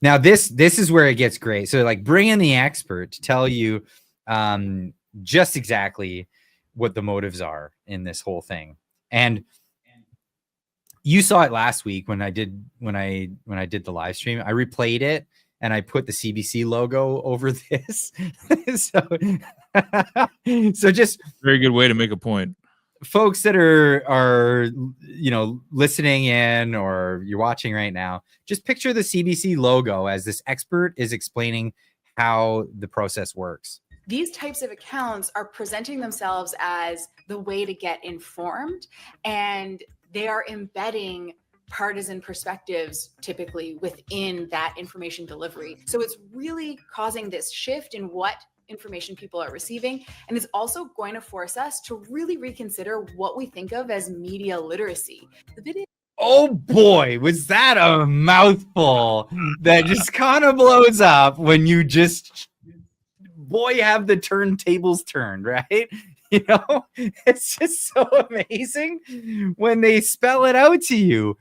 Now this is where it gets great. So like bring in the expert to tell you just exactly what the motives are in this whole thing. And you saw it last week when I did the live stream. I replayed it and I put the CBC logo over this. so just very good way to make a point. Folks that are listening in or you're watching right now, just picture the CBC logo as this expert is explaining how the process works. These types of accounts are presenting themselves as the way to get informed, and they are embedding partisan perspectives typically within that information delivery. So it's really causing this shift in what information people are receiving, and it's also going to force us to really reconsider what we think of as media literacy. The video. Oh boy, was that a mouthful that just kind of blows up when you just have the turntables turned, right? It's just so amazing when they spell it out to you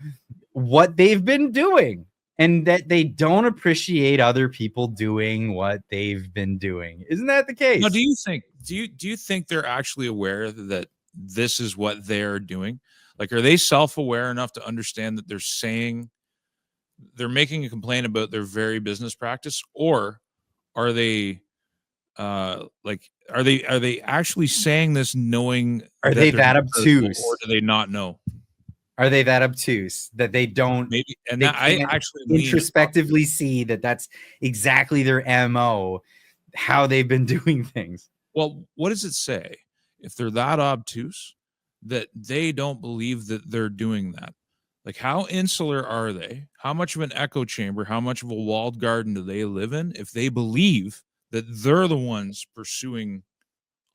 what they've been doing, and that they don't appreciate other people doing what they've been doing. Isn't that the case? Now, do you think they're actually aware that this is what they're doing? Like, are they self-aware enough to understand that they're making a complaint about their very business practice, or are they are they actually saying this knowing? Are they that obtuse, or do they not know? Are they that obtuse that they don't maybe? And they I actually introspectively see that that's exactly their MO, how they've been doing things. Well, what does it say if they're that obtuse that they don't believe that they're doing that? Like, how insular are they? How much of an echo chamber, how much of a walled garden do they live in if they believe that they're the ones pursuing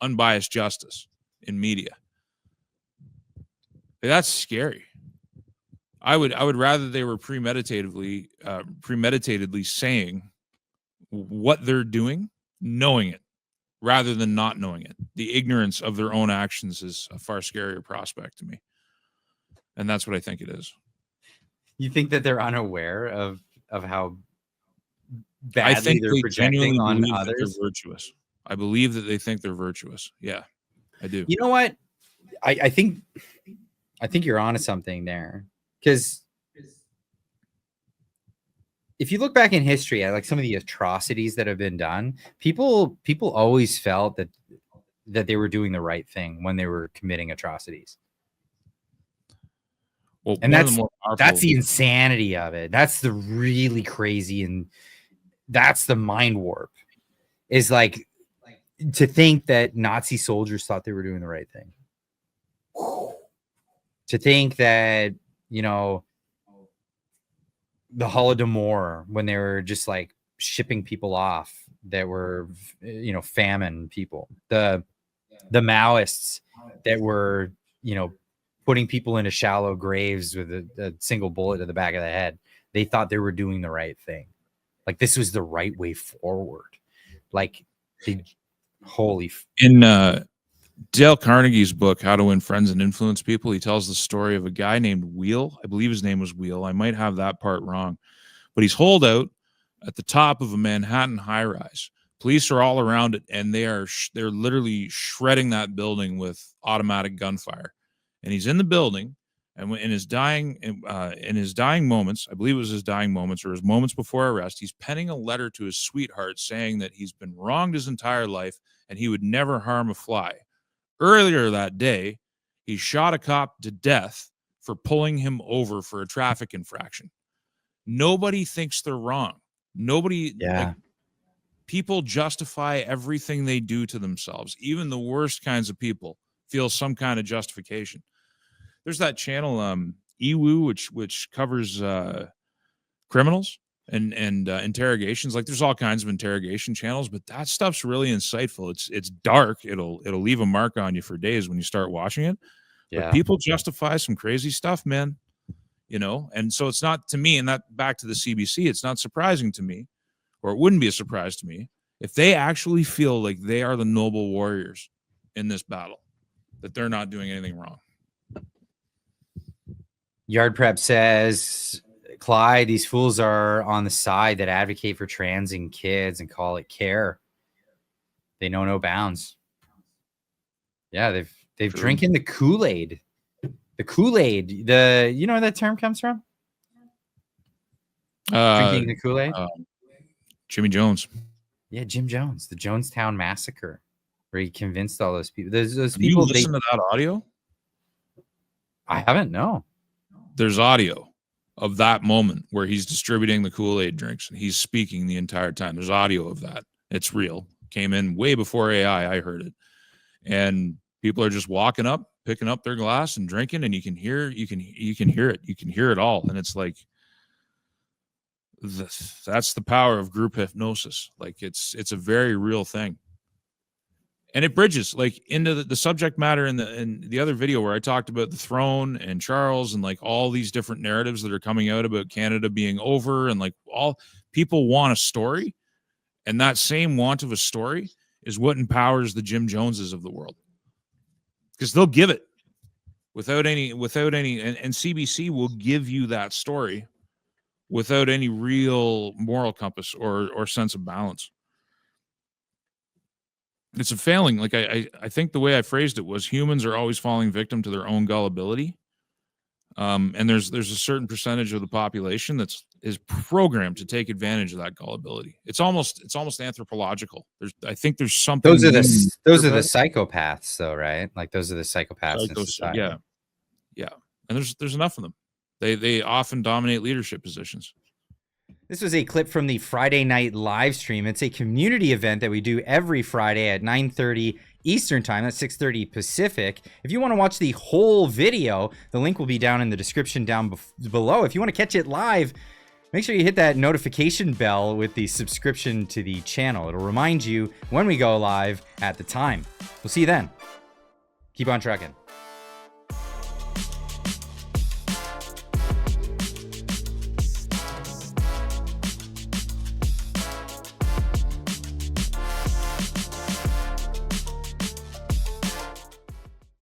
unbiased justice in media? That's scary. I would rather they were premeditatedly saying what they're doing, knowing it, rather than not knowing it. The ignorance of their own actions is a far scarier prospect to me. And that's what I think it is. You think that they're unaware of how badly they're projecting on others? They're virtuous. I believe that they think they're virtuous. Yeah, I do. You know what? I think you're onto something there. Because if you look back in history at like some of the atrocities that have been done, people always felt that they were doing the right thing when they were committing atrocities. Well, and that's the insanity of it. That's the really crazy, and that's the mind warp. Is like to think that Nazi soldiers thought they were doing the right thing. To think that, the Holodomor, when they were just like shipping people off that were, famine people, the Maoists that were, putting people into shallow graves with a single bullet to the back of the head. They thought they were doing the right thing. Like this was the right way forward. Like in Dale Carnegie's book, How to Win Friends and Influence People, he tells the story of a guy named Wheel. I believe his name was Wheel. I might have that part wrong. But he's holed out at the top of a Manhattan high-rise. Police are all around it, and they're literally shredding that building with automatic gunfire. And he's in the building, and in his dying moments, I believe it was his dying moments or his moments before arrest, he's penning a letter to his sweetheart saying that he's been wronged his entire life and he would never harm a fly. Earlier that day, he shot a cop to death for pulling him over for a traffic infraction. Nobody thinks they're wrong. People justify everything they do to themselves. Even the worst kinds of people feel some kind of justification. There's that channel, EWU, which covers criminals and interrogations. Like there's all kinds of interrogation channels, but that stuff's really insightful. It's dark. It'll leave a mark on you for days when you start watching it. Yeah. But people justify some crazy stuff, man. And so it's not, to me, and that back to the CBC, it's not surprising to me, or it wouldn't be a surprise to me, if they actually feel like they are the noble warriors in this battle, that they're not doing anything wrong. Yard Prep says Clyde, these fools are on the side that advocate for trans and kids and call it care. They know no bounds. Yeah, they've True. drinking the Kool-Aid. The Kool-Aid. You know where that term comes from? Drinking the Kool-Aid? Jimmy Jones. Yeah, Jim Jones, the Jonestown Massacre, where he convinced all those people. Those Have people. you listened to that audio? I haven't. No. There's audio of that moment where he's distributing the Kool-Aid drinks and he's speaking the entire time. There's audio of that. It's real. Came in way before AI. I heard it. And people are just walking up, picking up their glass and drinking, and you can hear it. You can hear it all. And it's like, that's the power of group hypnosis. Like it's a very real thing. And it bridges like into the subject matter in the other video where I talked about the throne and Charles and like all these different narratives that are coming out about Canada being over, and like all people want a story, and that same want of a story is what empowers the Jim Joneses of the world, because they'll give it without any and CBC will give you that story without any real moral compass or sense of balance. It's a failing. Like I think the way I phrased it was humans are always falling victim to their own gullibility. And there's a certain percentage of the population is programmed to take advantage of that gullibility. It's almost anthropological. I think there's something. Those are the psychopaths, though, right? Like those are the psychopaths in society. Yeah. And there's enough of them. They often dominate leadership positions. This was a clip from the Friday night live stream. It's a community event that we do every Friday at 9:30 Eastern time. That's 6:30 Pacific. If you want to watch the whole video, the link will be down in the description down below. If you want to catch it live, make sure you hit that notification bell with the subscription to the channel. It'll remind you when we go live at the time. We'll see you then. Keep on trucking.